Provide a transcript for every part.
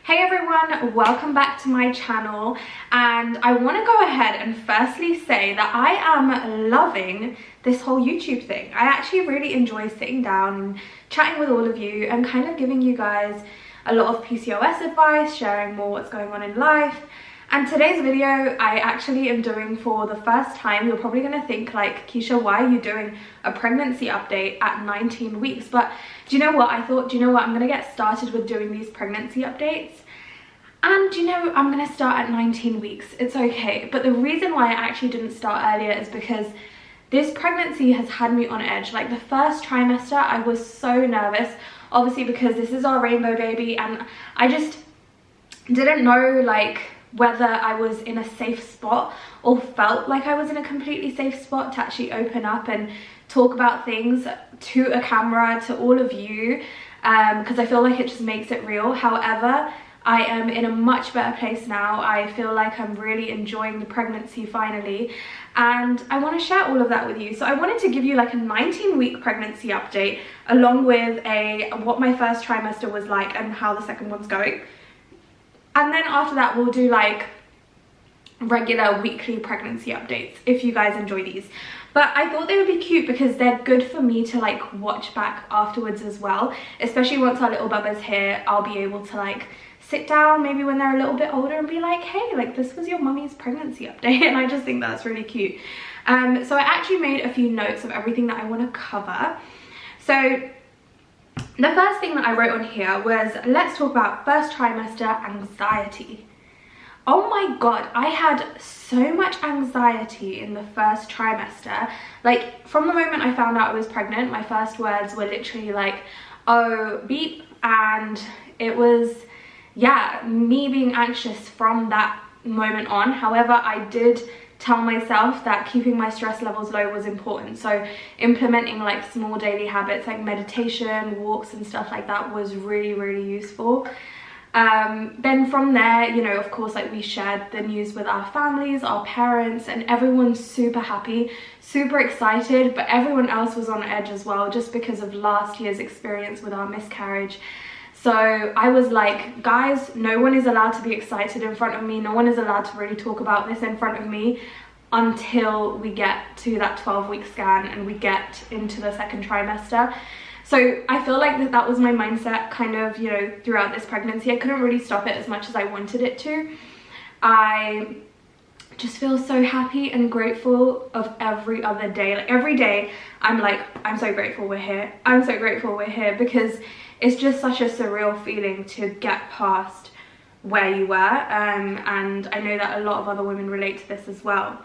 Hey everyone, welcome back to my channel, and I want to go ahead and firstly say that I am loving this whole YouTube thing. I actually really enjoy sitting down and chatting with all of you and kind of giving you guys a lot of PCOS advice, sharing more what's going on in life. And today's video I actually am doing for the first time. You're probably going to think like, Keisha, why are you doing a pregnancy update at 19 weeks? But do you know what? I thought, do you know what? I'm going to get started with doing these pregnancy updates. And you know, I'm going to start at 19 weeks. It's okay. But the reason why I actually didn't start earlier is because this pregnancy has had me on edge. Like the first trimester, I was so nervous. Obviously because this is our rainbow baby, and I just didn't know like whether I was in a safe spot or felt like I was in a completely safe spot to actually open up and talk about things to a camera, to all of you, because I feel like it just makes it real. However, I am in a much better place now. I feel like I'm really enjoying the pregnancy finally, and I want to share all of that with you. So I wanted to give you like a 19-week pregnancy update along with what my first trimester was like and how the second one's going. And then after that, we'll do like regular weekly pregnancy updates if you guys enjoy these. But I thought they would be cute because they're good for me to like watch back afterwards as well. Especially once our little bubba's here, I'll be able to like sit down maybe when they're a little bit older and be like, hey, like this was your mummy's pregnancy update. And I just think that's really cute. So I actually made a few notes of everything that I want to cover. So the first thing that I wrote on here was, let's talk about first trimester anxiety. Oh my god, I had so much anxiety in the first trimester. Like from the moment I found out I was pregnant, my first words were literally like, oh, beep. And it was, yeah, me being anxious from that moment on. However, I did tell myself that keeping my stress levels low was important. So implementing like small daily habits like meditation, walks and stuff like that was really, really useful. Then from there, you know, of course, like we shared the news with our families, our parents, and everyone's super happy, super excited, but everyone else was on edge as well, just because of last year's experience with our miscarriage. So I was like, guys, no one is allowed to be excited in front of me. No one is allowed to really talk about this in front of me until we get to that 12-week scan and we get into the second trimester. So I feel like that was my mindset kind of, you know, throughout this pregnancy. I couldn't really stop it as much as I wanted it to. I just feel so happy and grateful of every other day. Like every day I'm like, I'm so grateful we're here. I'm so grateful we're here, because it's just such a surreal feeling to get past where you were. And I know that a lot of other women relate to this as well.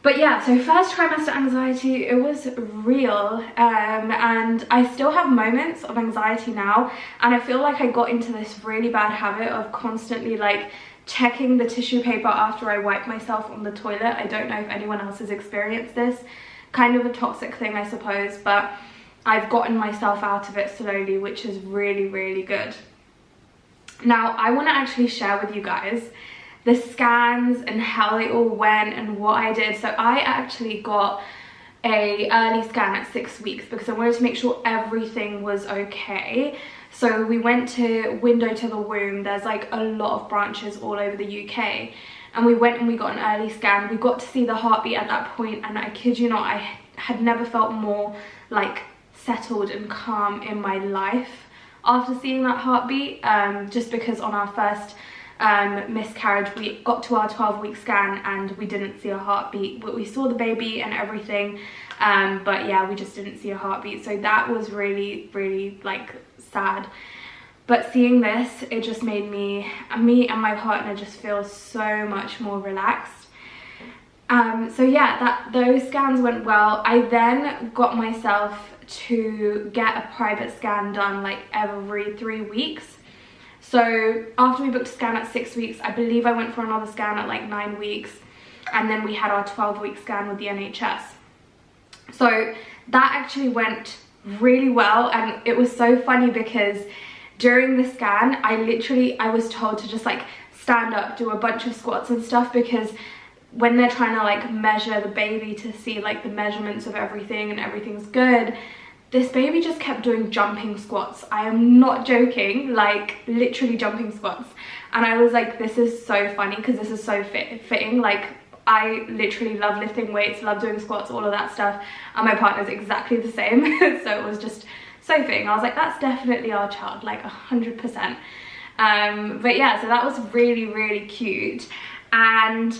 But yeah, so first trimester anxiety, it was real, and I still have moments of anxiety now, and I feel like I got into this really bad habit of constantly like checking the tissue paper after I wipe myself on the toilet. I don't know if anyone else has experienced this. Kind of a toxic thing, I suppose, but I've gotten myself out of it slowly, which is really, really good. Now, I want to actually share with you guys the scans and how they all went and what I did. So I actually got a early scan at 6 weeks because I wanted to make sure everything was okay. So we went to Window to the Womb. There's like a lot of branches all over the UK. And we went and we got an early scan. We got to see the heartbeat at that point, and I kid you not, I had never felt more like settled and calm in my life after seeing that heartbeat. Just because on our first miscarriage we got to our 12-week scan and we didn't see a heartbeat, but we saw the baby and everything, but yeah, we just didn't see a heartbeat. So that was really, really like sad. But seeing this, it just made me and my partner just feel so much more relaxed. So yeah, those scans went well. I then got myself to get a private scan done like every 3 weeks. So after we booked a scan at 6 weeks, I believe I went for another scan at like 9 weeks, and then we had our 12-week scan with the NHS. So that actually went really well, and it was so funny because during the scan, I was told to just like stand up, do a bunch of squats and stuff, because when they're trying to like measure the baby to see like the measurements of everything and everything's good, this baby just kept doing jumping squats. I am not joking, like literally jumping squats. And I was like, this is so funny because this is so fitting. Like, I literally love lifting weights, love doing squats, all of that stuff, and my partner's exactly the same. So it was just so fitting. I was like, that's definitely our child, like 100%. But yeah, so that was really, really cute. And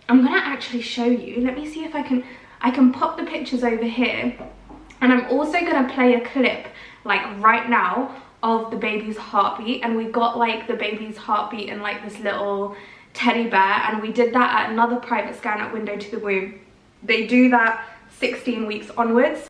I'm gonna actually show you, let me see if I can pop the pictures over here, and I'm also gonna play a clip like right now of the baby's heartbeat. And we got like the baby's heartbeat in like this little teddy bear, and we did that at another private scan at Window to the Womb. They do that 16 weeks onwards.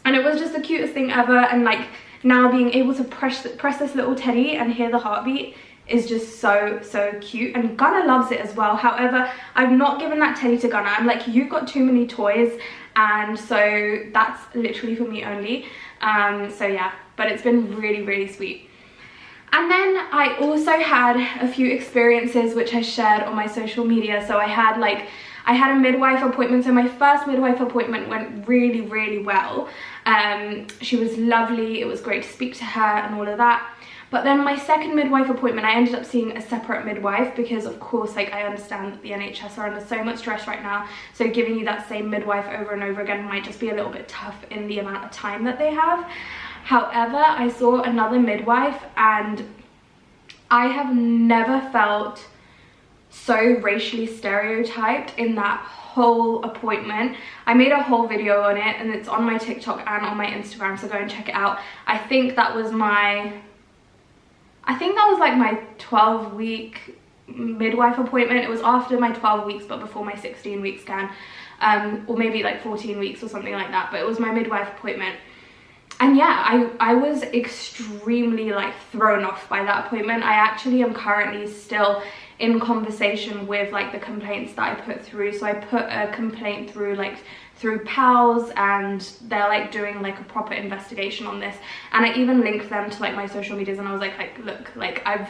And it was just the cutest thing ever. And like, now being able to press this little teddy and hear the heartbeat is just so cute. And Gunnar loves it as well. However, I've not given that teddy to Gunnar. I'm like, you've got too many toys, and so that's literally for me only. So yeah, but it's been really, really sweet. And then I also had a few experiences which I shared on my social media. So I had a midwife appointment. So my first midwife appointment went really, really well. She was lovely. It was great to speak to her and all of that. But then my second midwife appointment, I ended up seeing a separate midwife because, of course, like, I understand that the NHS are under so much stress right now. So giving you that same midwife over and over again might just be a little bit tough in the amount of time that they have. However, I saw another midwife, and I have never felt so racially stereotyped in that whole appointment. I made a whole video on it, and it's on my TikTok and on my Instagram, so go and check it out. I think that was like my 12-week midwife appointment. It was after my 12 weeks but before my 16-week scan, or maybe like 14 weeks or something like that, but it was my midwife appointment. And yeah, I was extremely like thrown off by that appointment. I actually am currently still in conversation with like the complaints that I put through. So I put a complaint through through PALS, and they're like doing like a proper investigation on this. And I even linked them to like my social medias, and I was like look, like, I've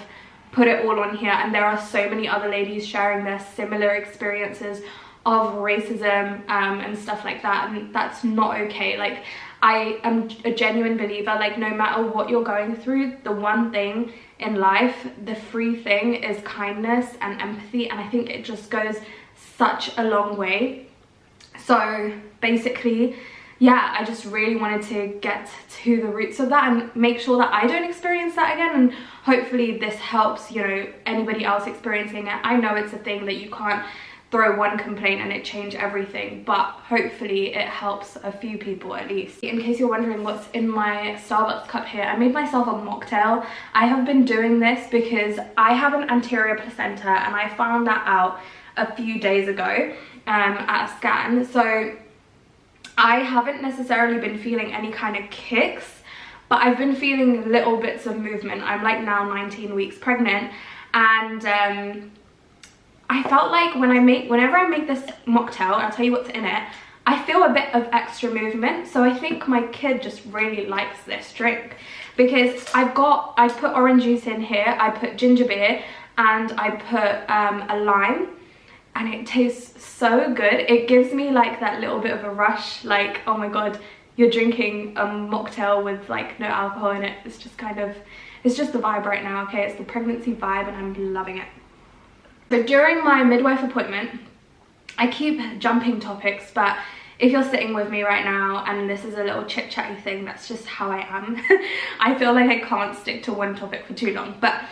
put it all on here, and there are so many other ladies sharing their similar experiences of racism and stuff like that, and that's not okay. Like, I am a genuine believer, like, no matter what you're going through, the one thing in life, the free thing, is kindness and empathy, and I think it just goes such a long way. So basically, yeah, I just really wanted to get to the roots of that and make sure that I don't experience that again, and hopefully this helps, you know, anybody else experiencing it. I know it's a thing that you can't throw one complaint and it change everything, but hopefully it helps a few people at least. In case you're wondering what's in my Starbucks cup here, I made myself a mocktail. I have been doing this because I have an anterior placenta, and I found that out a few days ago at a scan. So I haven't necessarily been feeling any kind of kicks, but I've been feeling little bits of movement. I'm like now 19 weeks pregnant, and I felt like whenever I make this mocktail, I'll tell you what's in it, I feel a bit of extra movement. So I think my kid just really likes this drink, because I put orange juice in here, I put ginger beer, and I put a lime, and it tastes so good. It gives me like that little bit of a rush, like, oh my god, you're drinking a mocktail with like no alcohol in it. It's just it's just the vibe right now, okay? It's the pregnancy vibe, and I'm loving it. But during my midwife appointment, I keep jumping topics, but if you're sitting with me right now and this is a little chit-chatty thing, that's just how I am. I feel like I can't stick to one topic for too long. But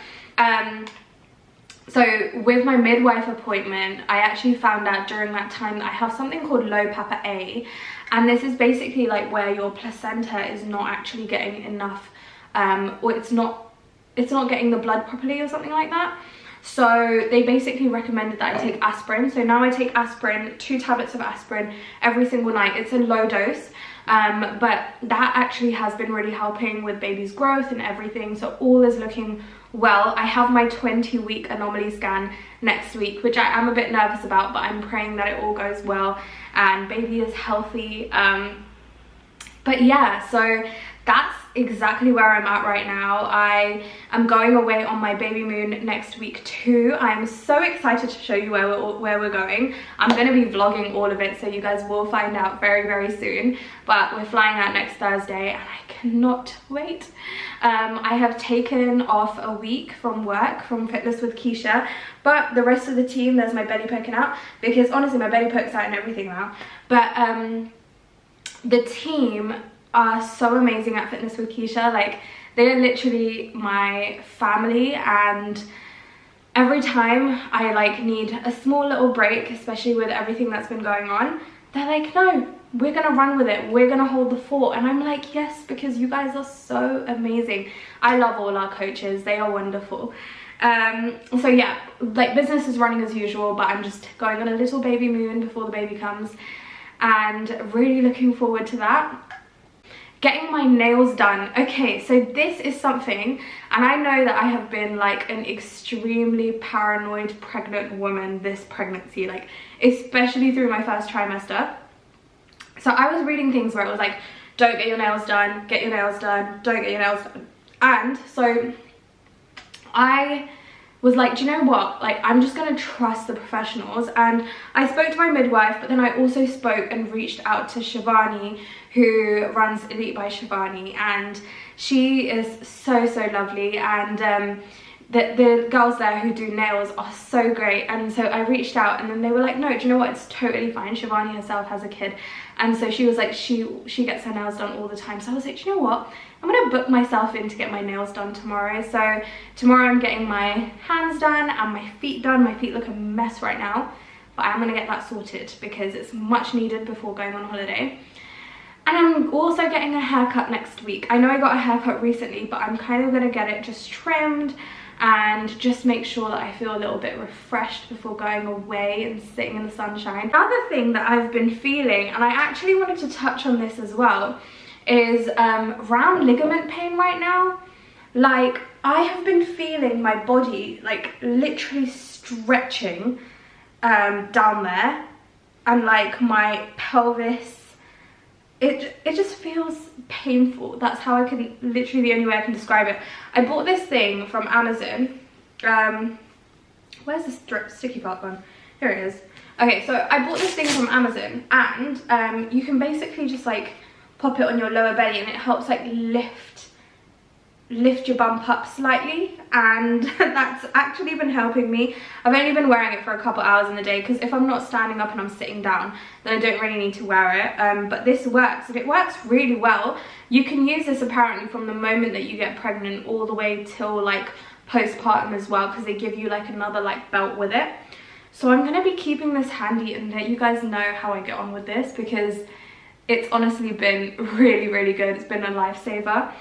so with my midwife appointment, I actually found out during that time that I have something called low Papa A, and this is basically like where your placenta is not actually getting enough, or it's not getting the blood properly or something like that. So they basically recommended that I take aspirin. So now I take aspirin, 2 tablets of aspirin every single night. It's a low dose, but that actually has been really helping with baby's growth and everything. So all is looking well. I have my 20-week anomaly scan next week, which I am a bit nervous about, but I'm praying that it all goes well and baby is healthy. But yeah, so that's exactly where I'm at right now. I am going away on my baby moon next week too. I'm so excited to show you where we're going. I'm going to be vlogging all of it, so you guys will find out very, very soon. But we're flying out next Thursday and I cannot wait. I have taken off a week from work, from Fitness with Keisha, but the rest of the team, there's my belly poking out, because honestly my belly pokes out and everything now. But the team are so amazing at Fitness with Keisha. Like, they're literally my family, and every time I like need a small little break, especially with everything that's been going on, they're like, no, we're gonna run with it, we're gonna hold the fort. And I'm like, yes, because you guys are so amazing. I love all our coaches, they are wonderful. So yeah, like, business is running as usual, but I'm just going on a little baby moon before the baby comes, and really looking forward to that. Getting my nails done. Okay, so this is something, and I know that I have been like an extremely paranoid pregnant woman this pregnancy, like especially through my first trimester. So I was reading things where it was like, don't get your nails done, get your nails done, don't get your nails done. And so I was like, do you know what, like, I'm just gonna trust the professionals. And I spoke to my midwife, but then I also spoke and reached out to Shivani, who runs Elite by Shivani, and she is so lovely. And the girls there who do nails are so great. And so I reached out, and then they were like, no, do you know what, it's totally fine, Shivani herself has a kid. And so she was like, she gets her nails done all the time. So I was like, do you know what, I'm gonna book myself in to get my nails done tomorrow. So tomorrow I'm getting my hands done and my feet done. My feet look a mess right now, but I'm gonna get that sorted because it's much needed before going on holiday. And I'm also getting a haircut next week. I know I got a haircut recently, but I'm kind of gonna get it just trimmed and just make sure that I feel a little bit refreshed before going away and sitting in the sunshine. Another thing that I've been feeling, and I actually wanted to touch on this as well, is round ligament pain right now. Like, I have been feeling my body like literally stretching down there, and like my pelvis, it just feels painful. That's how I can, literally the only way I can describe it. I bought this thing from Amazon. Where's the sticky part gone? Here it is. Okay, so I bought this thing from Amazon, and you can basically just like pop it on your lower belly, and it helps like lift your bump up slightly, and that's actually been helping me. I've only been wearing it for a couple hours in the day, because if I'm not standing up and I'm sitting down, then I don't really need to wear it. But this works, and it works really well. You can use this apparently from the moment that you get pregnant all the way till like postpartum as well, because they give you like another like belt with it. So I'm gonna be keeping this handy and let you guys know how I get on with this, because it's honestly been really good. It's been a lifesaver.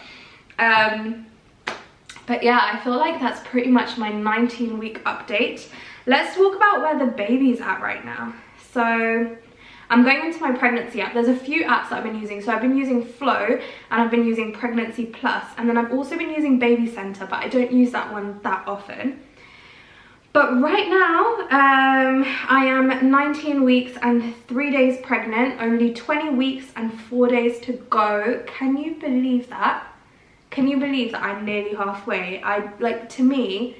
But yeah, I feel like that's pretty much my 19-week update. Let's talk about where the baby's at right now. So I'm going into my pregnancy app. There's a few apps that I've been using. So I've been using Flow, and I've been using Pregnancy Plus, and then I've also been using Baby Center, but I don't use that one that often. But right now, I am 19 weeks and 3 days pregnant, only 20 weeks and 4 days to go. Can you believe that? Can you believe that I'm nearly halfway? Like, to me,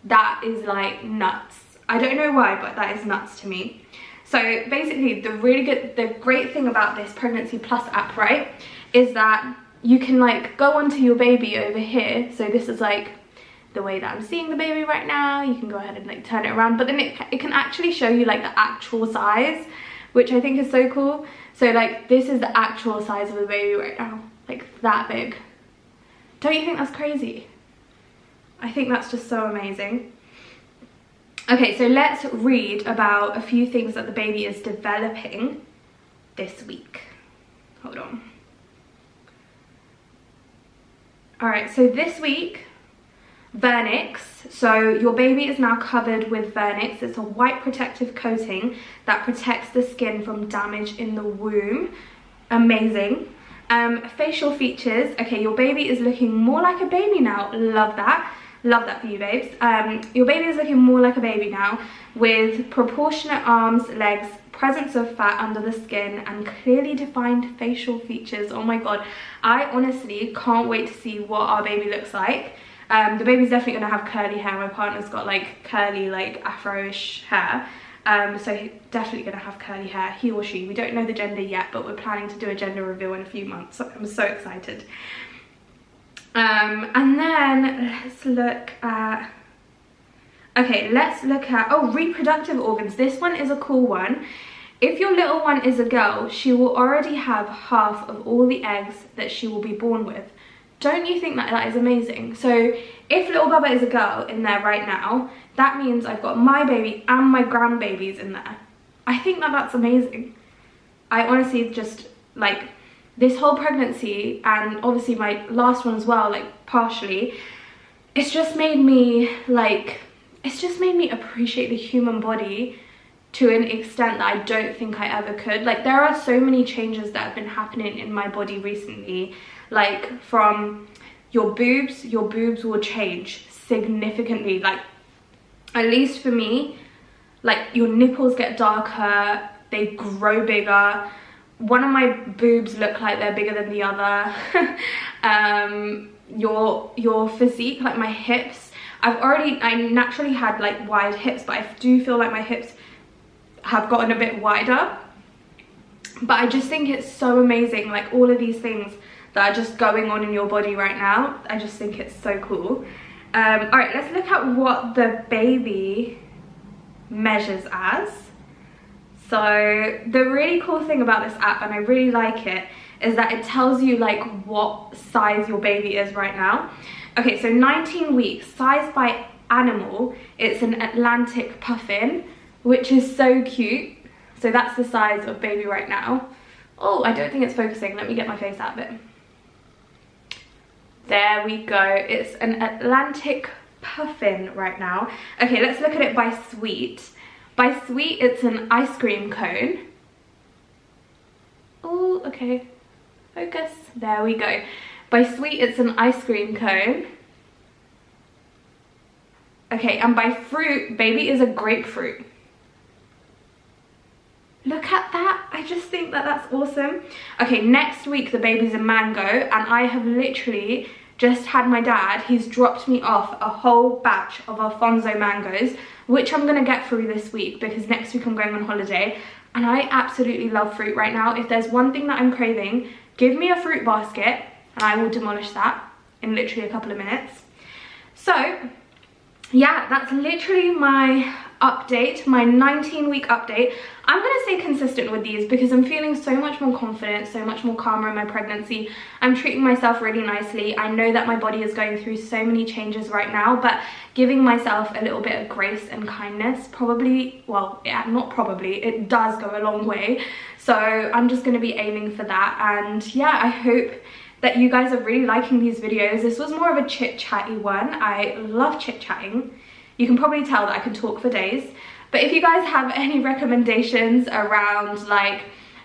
that is like nuts. I don't know why, but that is nuts to me. So basically, the great thing about this Pregnancy Plus app, right, is that you can like go onto your baby over here. So this is like the way that I'm seeing the baby right now. You can go ahead and like turn it around, but then it can actually show you like the actual size, which I think is so cool. So like, this is the actual size of the baby right now, like that big. Don't you think that's crazy? I think that's just so amazing. Okay, so let's read about a few things that the baby is developing this week. Hold on. All right, so this week, vernix. So your baby is now covered with vernix. It's a white protective coating that protects the skin from damage in the womb. Amazing. Facial features. Okay, your baby is looking more like a baby now. Love that. Love that for you, babes. Your baby is looking more like a baby now, with proportionate arms, legs, presence of fat under the skin, and clearly defined facial features. Oh my god, I honestly can't wait to see what our baby looks like. The baby's definitely gonna have curly hair. My partner's got like curly, like afro-ish hair. So he's definitely gonna have curly hair, he or she. We don't know the gender yet, but we're planning to do a gender reveal in a few months. So I'm so excited. And then let's look at, okay, let's look at, oh, reproductive organs. This one is a cool one. If your little one is a girl, she will already have half of all the eggs that she will be born with. Don't you think that that is amazing? So if little Bubba is a girl in there right now, that means I've got my baby and my grandbabies in there. I think that that's amazing. I honestly just, like, this whole pregnancy, and obviously my last one as well, like partially, it's just made me like, it's just made me appreciate the human body to an extent that I don't think I ever could. Like, there are so many changes that have been happening in my body recently, like from your boobs will change significantly, like at least for me, like your nipples get darker, they grow bigger. One of my boobs look like they're bigger than the other. Your physique, like my hips, I naturally had like wide hips, but I do feel like my hips have gotten a bit wider. But I just think it's so amazing, like all of these things that are just going on in your body right now. I just think it's so cool. All right, let's look at what the baby measures as. So the really cool thing about this app, and I really like it, is that it tells you like what size your baby is right now. Okay, so 19 weeks, size by animal, it's an Atlantic puffin, which is so cute. So that's the size of baby right now. Oh, I don't think it's focusing. Let me get my face out of it. There we go. It's an Atlantic puffin right now. Okay, let's look at it by sweet. By sweet, it's an ice cream cone. Oh, okay. Focus. There we go. By sweet, it's an ice cream cone. Okay, and by fruit, baby is a grapefruit. Look at that. I just think that that's awesome. Okay, next week the baby's a mango, and I have literally just had my dad, he's dropped me off a whole batch of Alfonso mangoes, which I'm gonna get through this week because next week I'm going on holiday, and I absolutely love fruit right now. If there's one thing that I'm craving, give me a fruit basket and I will demolish that in literally a couple of minutes. So yeah, that's literally my update, my 19-week update. I'm gonna stay consistent with these because I'm feeling so much more confident, so much more calmer in my pregnancy. I'm treating myself really nicely. I know that my body is going through so many changes right now, but giving myself a little bit of grace and kindness probably, well, yeah, not probably, it does go a long way. So I'm just gonna be aiming for that. And yeah, I hope that you guys are really liking these videos. This was more of a chit-chatty one. I love chit-chatting. You can probably tell that I can talk for days. But if you guys have any recommendations around like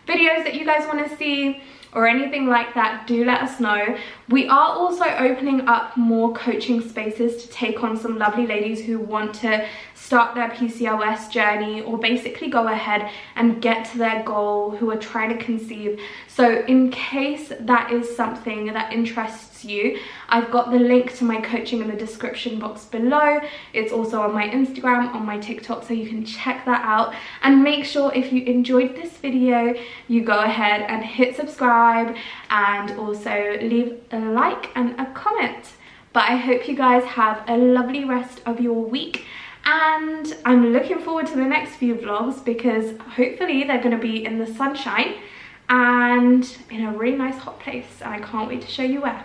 videos that you guys want to see or anything like that, do let us know. We are also opening up more coaching spaces to take on some lovely ladies who want to start their PCOS journey or basically go ahead and get to their goal, who are trying to conceive. So in case that is something that interests you, I've got the link to my coaching in the description box below. It's also on my Instagram, on my TikTok, so you can check that out. And make sure if you enjoyed this video, you go ahead and hit subscribe and also leave a like and a comment. But I hope you guys have a lovely rest of your week, and I'm looking forward to the next few vlogs because hopefully they're going to be in the sunshine and in a really nice hot place, and I can't wait to show you where.